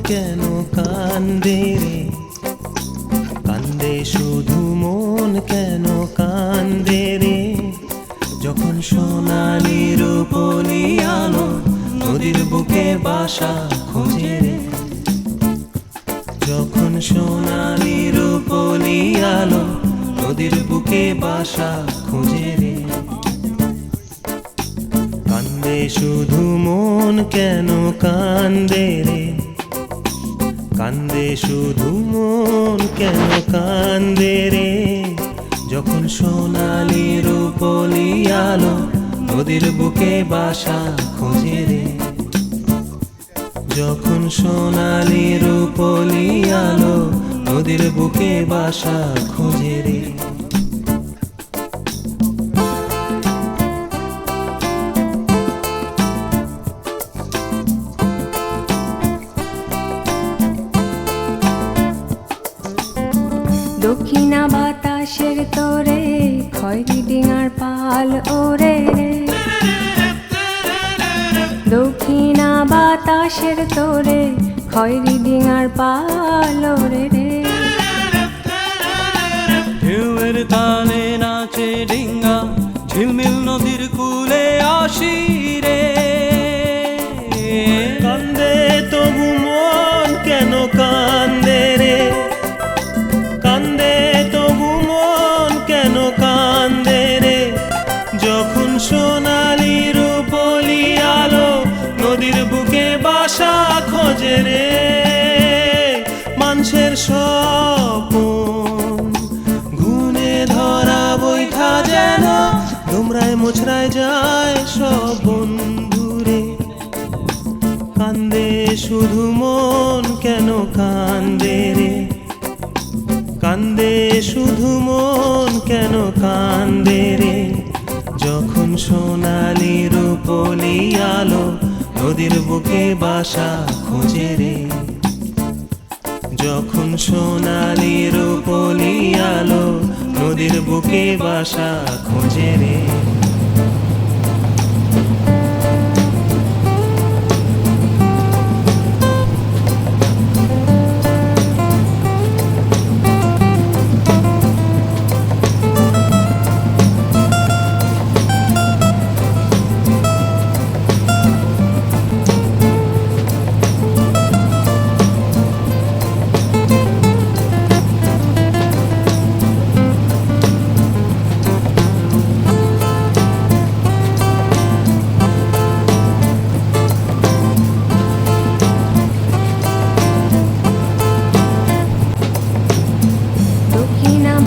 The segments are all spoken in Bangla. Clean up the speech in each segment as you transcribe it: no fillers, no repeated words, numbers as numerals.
কেন কান্দে রে, কান্দে শুধু মন কেন কান্দে রে, যখন সোনালি রূপলি আলো নদীর বুকে বাসা খোঁজে রে, যখন সোনালি রূপলি আলো নদীর বুকে বাসা খোঁজে রে। কান্দে শুধু মন কেন কান্দে রে, কান্দে শুধু মন কেন কান্দে রে, যখন সোনালি রূপলি আলো নদীর বুকে বাসা খোঁজে রে, যখন সোনালি রূপলি আলো নদীর বুকে বাসা খোঁজে রে। দক্ষিণা বাতাসের তোরে খয়রি ডিঙার পাল ওরে রে, দক্ষিণা বাতাসের তোরে খয়রি ডিঙার পাল ওরে রে, ঢেউয়ের তালে নাচে ডিঙ্গা ঝিলমিল নদীর কূলে আসি রে, কান্দে তবু মন কেন কান্দে রে, কান্দে তবু মন কেন কান্দে রে, যখন সোনালি রূপলি আলো নদীর বুকে বাসা খোঁজে রে। মানুষের স্বপন গুনে ধরা বৈঠা যেন তোমরায় মোছরায় যায় সব বন্ধুরে, কান্দে শুধু মন কেন কান্দে রে, কান্দে শুধু মন কেন কান্দে রে, যখন সোনালি রূপলি আলো নদীর বুকে বাসা খোঁজে রে, যখন সোনালি রূপলি আলো নদীর বুকে বাসা খোঁজে রে।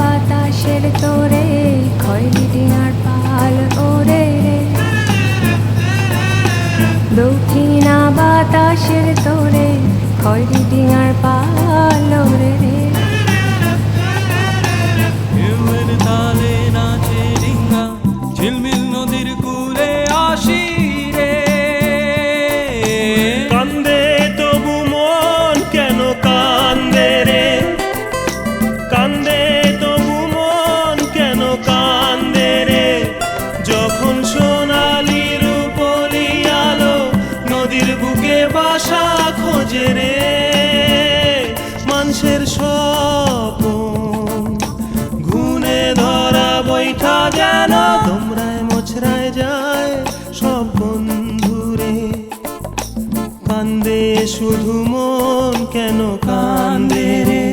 বাতাসের তোরে খয়রি ডিঙার পাল ওরে রে, দক্ষিণা বাতাসের তোরে খয়রি ডিঙার পাল ওরে রে, ঢেউয়ের তালে নাচে ডিঙ্গা ঝিলমিল নদীর কূলে আসি রে, কান্দে তবু মন কেন কান্দে রে, কান্দে তবু মন কেন কান্দে রে, যখন সোনালি রূপলি আলো নদীর বুকে বাসা খোঁজে রে। মানুষের স্বপন গুনে ধরা বৈঠা যেন তোমরায় মোছরায় যায় সব বন্ধুরে, কান্দে শুধু মন কেন কান্দে রে,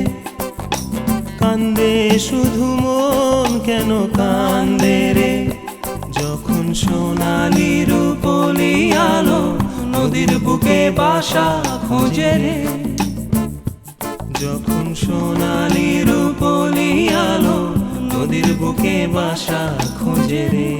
কান্দে শুধু মন কেন কান্দে রে, যখন সোনালি রূপলি আলো নদীর বুকে বাসা খোঁজে রে, যখন সোনালি রূপলি আলো নদীর বুকে বাসা খোঁজে রে।